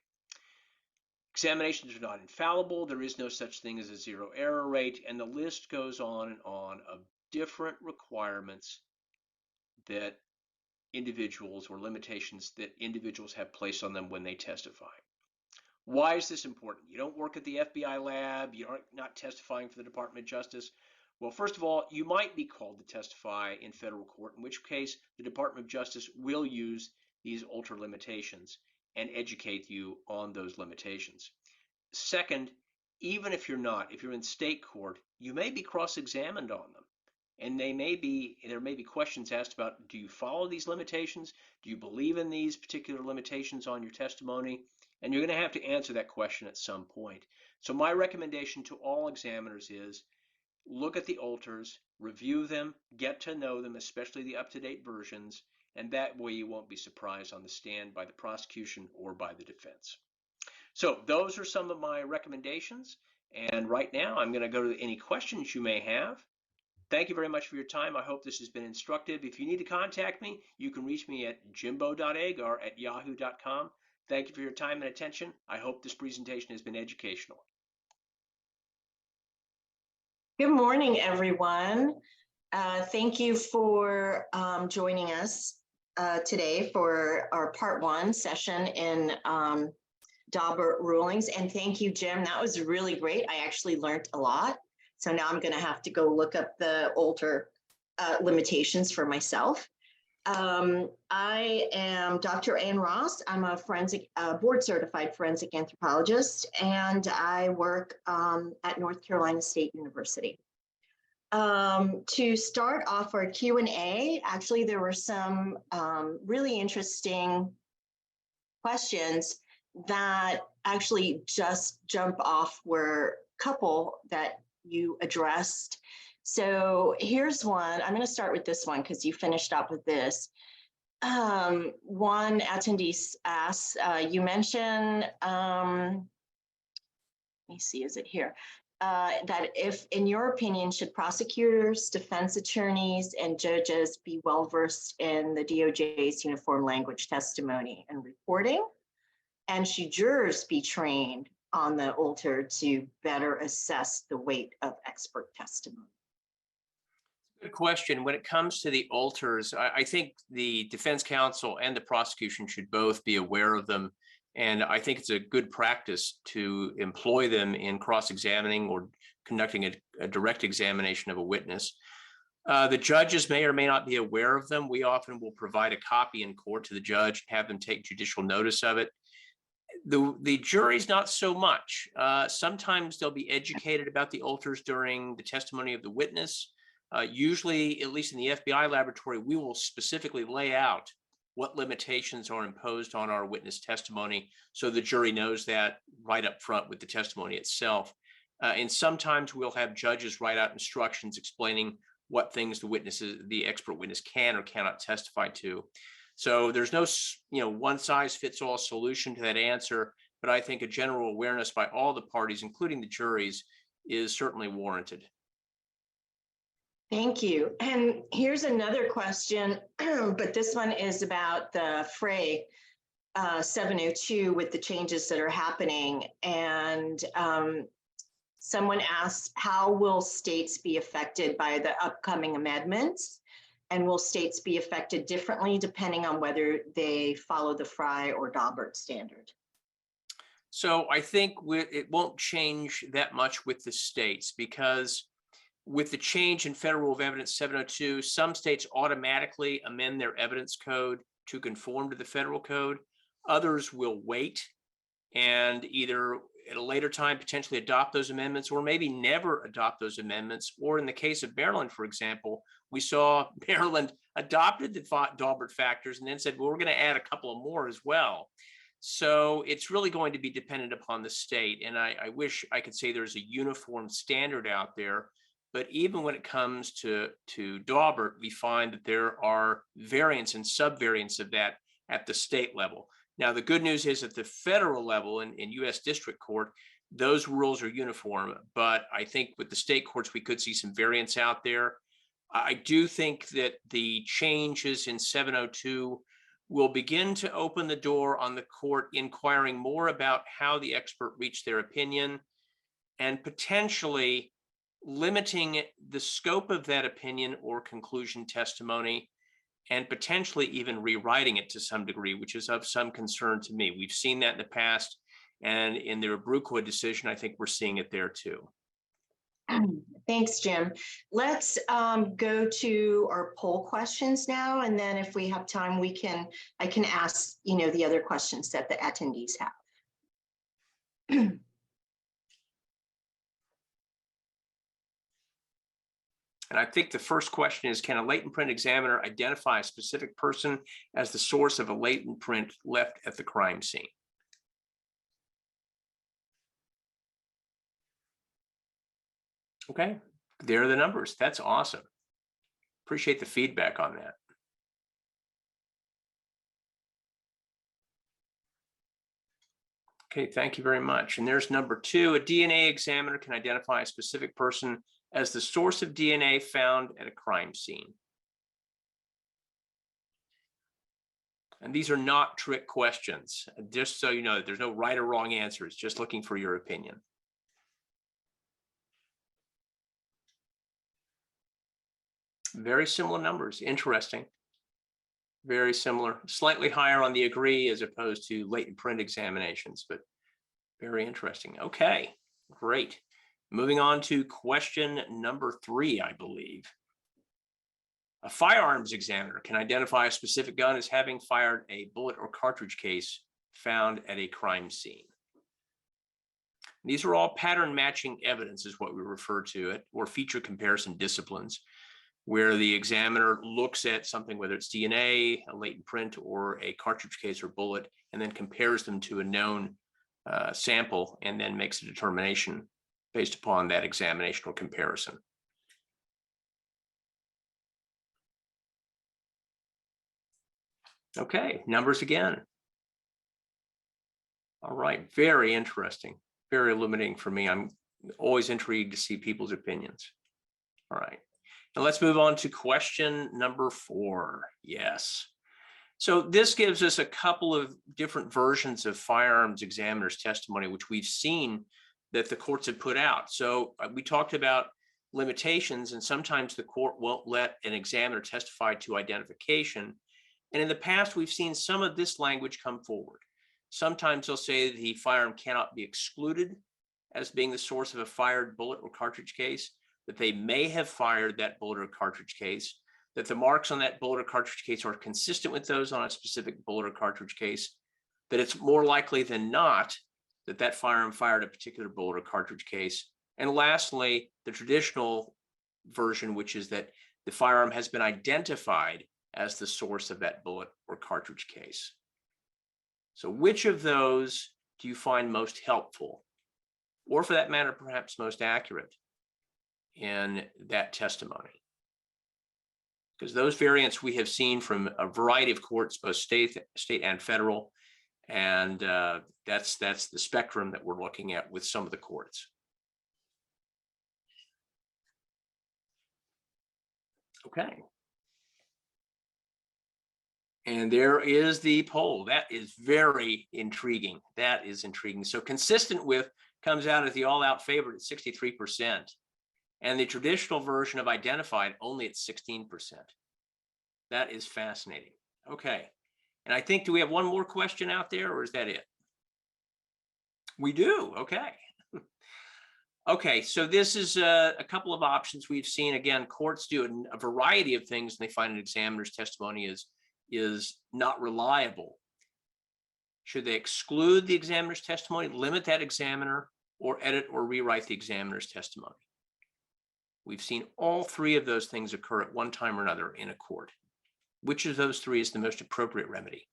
Examinations are not infallible. There is no such thing as a zero error rate, and the list goes on and on of different requirements that individuals, or limitations that individuals have placed on them when they testify. Why is this important? You don't work at the FBI lab, you're not testifying for the Department of Justice. Well, first of all, you might be called to testify in federal court, in which case the Department of Justice will use these alter limitations and educate you on those limitations. Second, even if you're not, if you're in state court, you may be cross-examined on them. And there may be questions asked about, do you follow these limitations? Do you believe in these particular limitations on your testimony? And you're going to have to answer that question at some point. So my recommendation to all examiners is look at the alters, review them, get to know them, especially the up-to-date versions, and that way you won't be surprised on the stand by the prosecution or by the defense. So those are some of my recommendations, and right now I'm going to go to any questions you may have. Thank you very much for your time. I hope this has been instructive. If you need to contact me, you can reach me at jimbo.agar@yahoo.com. Thank you for your time and attention. I hope this presentation has been educational. Good morning, everyone. Thank you for joining us today for our part 1 session in Daubert rulings. And thank you, Jim. That was really great. I actually learned a lot. So now I'm going to have to go look up the alter limitations for myself. I am Dr. Ann Ross. I'm a board certified forensic anthropologist, and I work at North Carolina State University. To start off our Q&A, actually there were some really interesting questions that actually just jump off, were a couple that you addressed. So here's one. I'm going to start with this one because you finished up with this. One attendee asks, you mentioned see, is it here? That if, in your opinion, should prosecutors, defense attorneys, and judges be well-versed in the DOJ's uniform language testimony and reporting? And should jurors be trained on the alter to better assess the weight of expert testimony? Good question. When it comes to the alters, I think the defense counsel and the prosecution should both be aware of them. And I think it's a good practice to employ them in cross-examining or conducting a direct examination of a witness. The judges may or may not be aware of them. We often will provide a copy in court to the judge, have them take judicial notice of it. The jury's not so much. Sometimes they'll be educated about the alters during the testimony of the witness. Usually, at least in the FBI laboratory, we will specifically lay out what limitations are imposed on our witness testimony so the jury knows that right up front with the testimony itself. And sometimes we'll have judges write out instructions explaining what things the expert witness can or cannot testify to. So there's no, one size fits all solution to that answer, but I think a general awareness by all the parties, including the juries, is certainly warranted. Thank you. And here's another question, but this one is about the FRAE 702 with the changes that are happening. And someone asked, how will states be affected by the upcoming amendments? And will states be affected differently depending on whether they follow the Frye or Daubert standard? So I think it won't change that much with the states, because with the change in Federal Rule of Evidence 702, some states automatically amend their evidence code to conform to the federal code. Others will wait and either at a later time potentially adopt those amendments or maybe never adopt those amendments. Or in the case of Maryland, for example, we saw Maryland adopted the Daubert factors and then said, well, we're going to add a couple of more as well. So it's really going to be dependent upon the state. And I wish I could say there's a uniform standard out there. But even when it comes to Daubert, we find that there are variants and subvariants of that at the state level. Now, the good news is at the federal level in U.S. District Court, those rules are uniform. But I think with the state courts, we could see some variants out there. I do think that the changes in 702 will begin to open the door on the court inquiring more about how the expert reached their opinion and potentially limiting the scope of that opinion or conclusion testimony, and potentially even rewriting it to some degree, which is of some concern to me. We've seen that in the past, and in the Abrukwa decision, I think we're seeing it there too. Thanks, Jim. Let's go to our poll questions now, and then if we have time, I can ask the other questions that the attendees have. And I think the first question is, can a latent print examiner identify a specific person as the source of a latent print left at the crime scene? Okay, there are the numbers. That's awesome. Appreciate the feedback on that. Okay, thank you very much. And there's number 2, a DNA examiner can identify a specific person as the source of DNA found at a crime scene. And these are not trick questions, just so you know, there's no right or wrong answers, just looking for your opinion. Very similar numbers, interesting. Very similar, slightly higher on the agree as opposed to latent print examinations, but very interesting. Okay, great. Moving on to question number 3, I believe. A firearms examiner can identify a specific gun as having fired a bullet or cartridge case found at a crime scene. These are all pattern matching evidence is what we refer to it, or feature comparison disciplines, where the examiner looks at something, whether it's DNA, a latent print, or a cartridge case or bullet, and then compares them to a known sample and then makes a determination based upon that examination or comparison. Okay, numbers again. All right, very interesting. very illuminating for me. I'm always intrigued to see people's opinions. All right. Now let's move on to question number 4. Yes. So this gives us a couple of different versions of firearms examiner's testimony, which we've seen that the courts have put out. So we talked about limitations, and sometimes the court won't let an examiner testify to identification. And in the past, we've seen some of this language come forward. Sometimes they'll say that the firearm cannot be excluded as being the source of a fired bullet or cartridge case, that they may have fired that bullet or cartridge case, that the marks on that bullet or cartridge case are consistent with those on a specific bullet or cartridge case, that it's more likely than not that that firearm fired a particular bullet or cartridge case. And lastly, the traditional version, which is that the firearm has been identified as the source of that bullet or cartridge case. So which of those do you find most helpful, or for that matter, perhaps most accurate in that testimony? Because those variants we have seen from a variety of courts, both state and federal, and that's the spectrum that we're looking at with some of the courts. Okay. And there is the poll. That is very intriguing. That is intriguing. So consistent with comes out as the all-out favorite at 63%. And the traditional version of identified only at 16%. That is fascinating. Okay. And I think, do we have one more question out there, or is that it? We do. Okay. Okay, so this is a couple of options we've seen. Again, courts do a variety of things, and they find an examiner's testimony is not reliable. Should they exclude the examiner's testimony, limit that examiner, or edit or rewrite the examiner's testimony? We've seen all 3 of those things occur at one time or another in a court. Which of those 3 is the most appropriate remedy?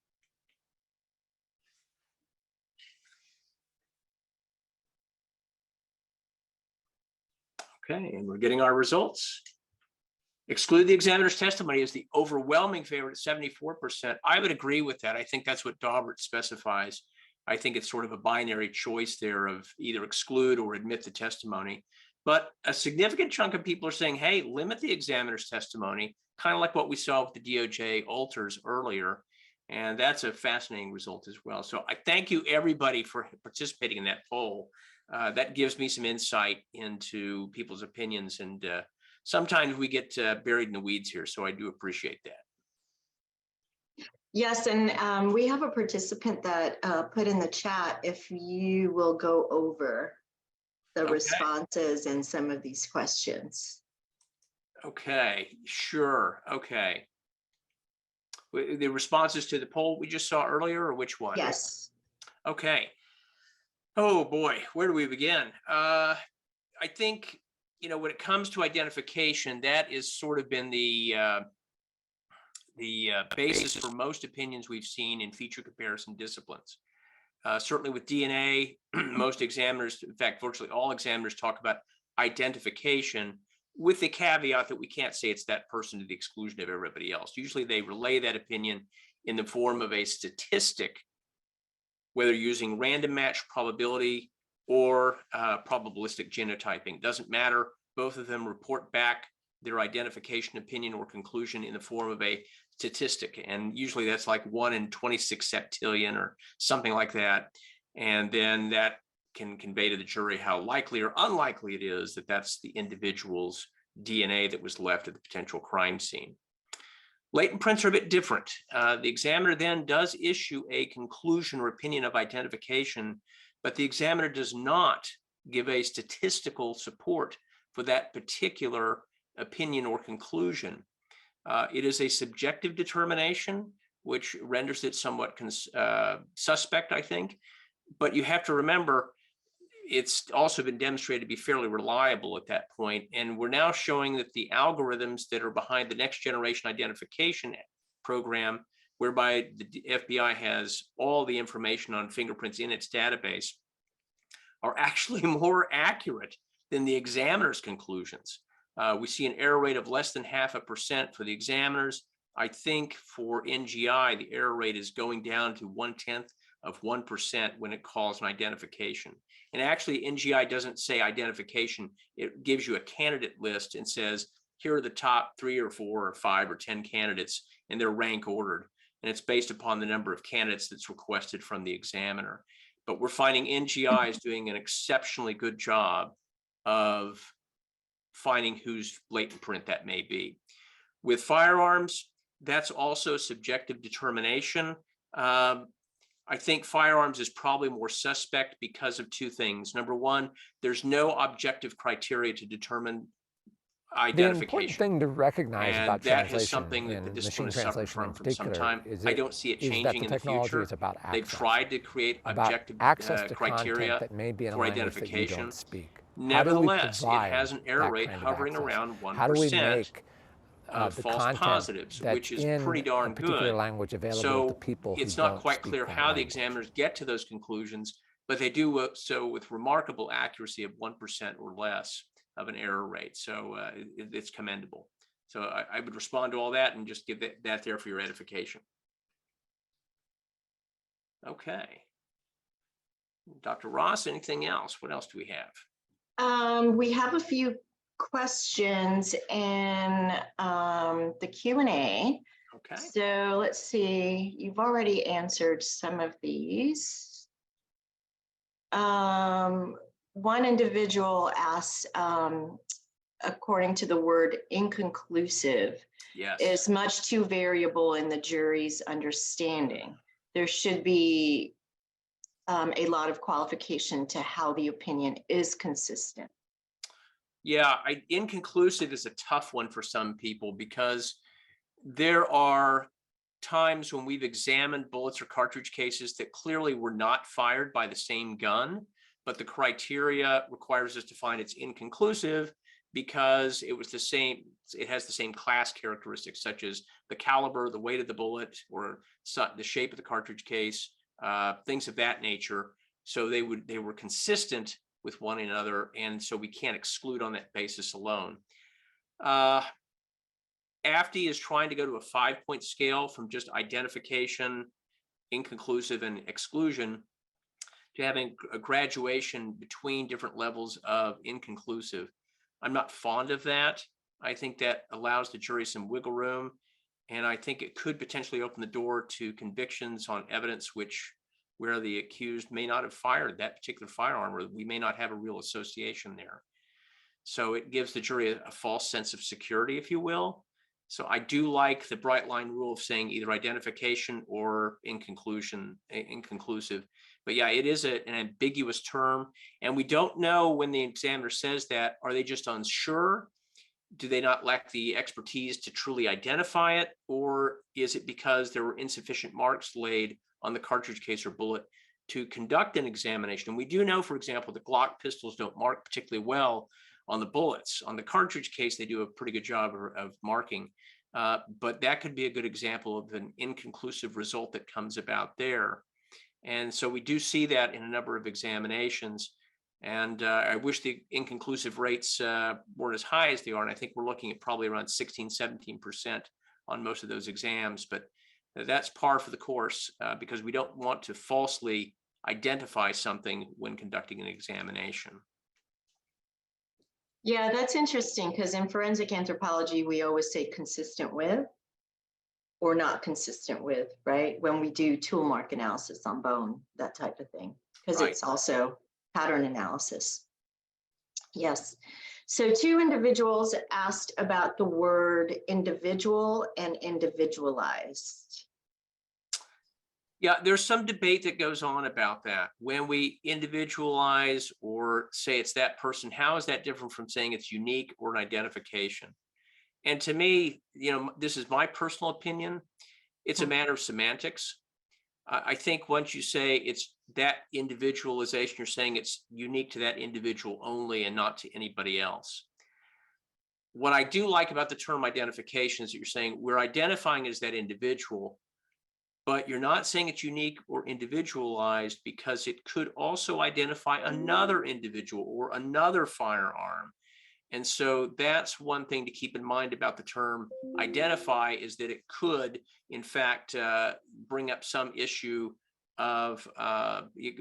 Okay, and we're getting our results. Exclude the examiner's testimony is the overwhelming favorite at 74%. I would agree with that. I think that's what Daubert specifies. I think it's sort of a binary choice there of either exclude or admit the testimony. But a significant chunk of people are saying, hey, limit the examiner's testimony, kind of like what we saw with the DOJ alters earlier. And that's a fascinating result as well. So I thank you, everybody, for participating in that poll. That gives me some insight into people's opinions. And sometimes we get buried in the weeds here. So I do appreciate that. Yes, and we have a participant that put in the chat if you will go over the responses and some of these questions. Okay, sure. Okay. The responses to the poll we just saw earlier, or which one? Yes. Okay. Oh boy, where do we begin? I think, when it comes to identification, that has sort of been the basis for most opinions we've seen in feature comparison disciplines. Certainly with DNA, most examiners, in fact, virtually all examiners talk about identification, with the caveat that we can't say it's that person to the exclusion of everybody else. Usually they relay that opinion in the form of a statistic, whether using random match probability or probabilistic genotyping. Doesn't matter. Both of them report back their identification, opinion, or conclusion in the form of a statistic. And usually that's like 1 in 26 septillion or something like that. And then that can convey to the jury how likely or unlikely it is that that's the individual's DNA that was left at the potential crime scene. Latent prints are a bit different. The examiner then does issue a conclusion or opinion of identification, but the examiner does not give a statistical support for that particular opinion or conclusion. It is a subjective determination, which renders it somewhat suspect, I think. But you have to remember, it's also been demonstrated to be fairly reliable at that point. And we're now showing that the algorithms that are behind the next generation identification program, whereby the FBI has all the information on fingerprints in its database, are actually more accurate than the examiner's conclusions. We see an error rate of less than 0.5% for the examiners. I think for NGI, the error rate is going down to 1/10 of 1% when it calls an identification. And actually, NGI doesn't say identification. It gives you a candidate list and says, here are the top 3 or 4 or 5 or 10 candidates, and they're rank ordered. And it's based upon the number of candidates that's requested from the examiner. But we're finding NGI is doing an exceptionally good job of finding whose latent print that may be. With firearms, that's also subjective determination. I think firearms is probably more suspect because of 2 things. Number one, there's no objective criteria to determine identification. The important thing to recognize about that translation is something that the in discipline machine has suffered translation in from some particular time. is I don't see it that changing the in the technology future. is about access. They've tried to create about objective access to criteria content that may be in a for language that you identification. don't speak. Nevertheless, it provide has an error that rate kind of hovering access? around 1% How do we make of the false content positives, that's which is in pretty darn a particular good. language available So to people it's who not don't quite speak clear that how the language? examiners get to those conclusions, but they do so with remarkable accuracy of 1% or less of an error rate. So it's commendable. So I would respond to all that and just give that there for your edification. Okay. Dr. Ross, anything else? What else do we have? We have a few questions in the Q&A. Okay. So let's see, you've already answered some of these. One individual asks, according to the word inconclusive, Yes. is much too variable in the jury's understanding. There should be a lot of qualification to how the opinion is consistent. Yeah, inconclusive is a tough one for some people because there are times when we've examined bullets or cartridge cases that clearly were not fired by the same gun, but the criteria requires us to find it's inconclusive because it was the same, it has the same class characteristics such as the caliber, the weight of the bullet, or the shape of the cartridge case, things of that nature. So they were consistent with one another, and so we can't exclude on that basis alone. AFTI is trying to go to a 5-point scale from just identification, inconclusive, and exclusion to having a graduation between different levels of inconclusive. I'm not fond of that. I think that allows the jury some wiggle room, and I think it could potentially open the door to convictions on evidence where the accused may not have fired that particular firearm, or we may not have a real association there. So it gives the jury a false sense of security, if you will. So I do like the bright line rule of saying either identification or inconclusive. But yeah, it is an ambiguous term, and we don't know when the examiner says that. Are they just unsure? Do they not lack the expertise to truly identify it? Or is it because there were insufficient marks laid on the cartridge case or bullet to conduct an examination? And we do know, for example, the Glock pistols don't mark particularly well on the bullets. On the cartridge case, they do a pretty good job of marking. But that could be a good example of an inconclusive result that comes about there. And so we do see that in a number of examinations. And I wish the inconclusive rates weren't as high as they are. And I think we're looking at probably around 16, 17% on most of those exams. But that's par for the course because we don't want to falsely identify something when conducting an examination. Yeah, that's interesting because in forensic anthropology, we always say consistent with or not consistent with, right? When we do tool mark analysis on bone, that type of thing, because Right. It's also pattern analysis. Yes. So 2 individuals asked about the word individual and individualized. Yeah, there's some debate that goes on about that. When we individualize or say it's that person, how is that different from saying it's unique or an identification? And to me, this is my personal opinion. It's a matter of semantics. I think once you say it's that individualization, you're saying it's unique to that individual only and not to anybody else. What I do like about the term identification is that you're saying we're identifying it as that individual, but you're not saying it's unique or individualized because it could also identify another individual or another firearm. And so that's one thing to keep in mind about the term identify, is that it could, in fact, bring up some issue of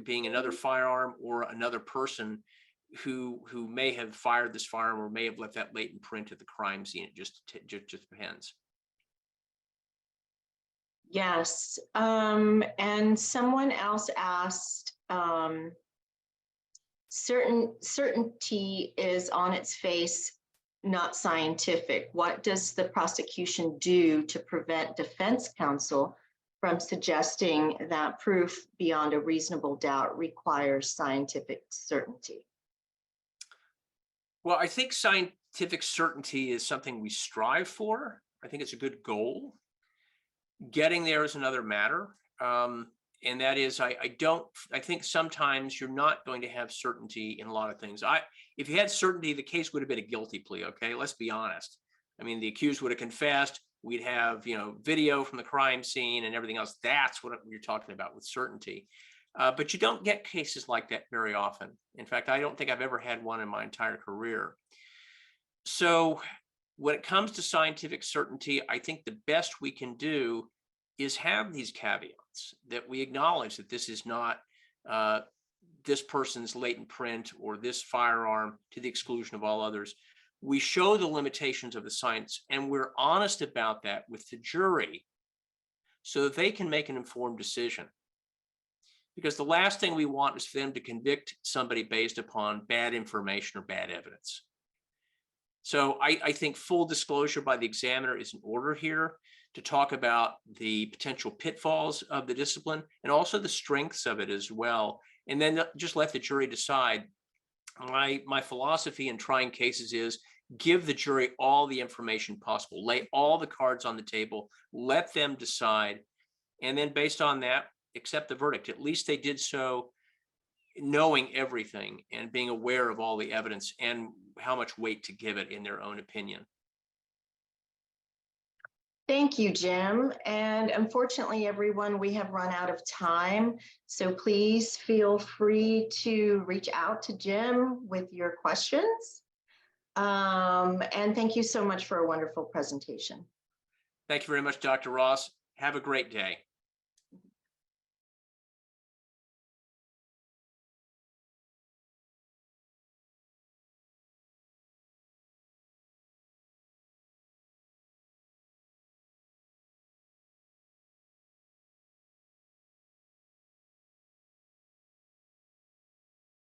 being another firearm or another person who may have fired this firearm or may have left that latent print at the crime scene. It just depends. Yes. And someone else asked, certainty is on its face not scientific. What does the prosecution do to prevent defense counsel from suggesting that proof beyond a reasonable doubt requires scientific certainty? Well, I think scientific certainty is something we strive for. I think it's a good goal. Getting there is another matter. And that is, I think sometimes you're not going to have certainty in a lot of things. If you had certainty, the case would have been a guilty plea. Okay, let's be honest. I mean, the accused would have confessed. We'd have, video from the crime scene and everything else. That's what you're talking about with certainty. But you don't get cases like that very often. In fact, I don't think I've ever had one in my entire career. So when it comes to scientific certainty, I think the best we can do is have these caveats that we acknowledge that this is not this person's latent print or this firearm to the exclusion of all others. We show the limitations of the science, and we're honest about that with the jury so that they can make an informed decision. Because the last thing we want is for them to convict somebody based upon bad information or bad evidence. So I think full disclosure by the examiner is in order here to talk about the potential pitfalls of the discipline and also the strengths of it as well. And then just let the jury decide. My philosophy in trying cases is give the jury all the information possible, lay all the cards on the table, let them decide, and then based on that, accept the verdict. At least they did so knowing everything and being aware of all the evidence and how much weight to give it in their own opinion. Thank you, Jim. And unfortunately, everyone, we have run out of time. So please feel free to reach out to Jim with your questions. And thank you so much for a wonderful presentation. Thank you very much, Dr. Ross. Have a great day.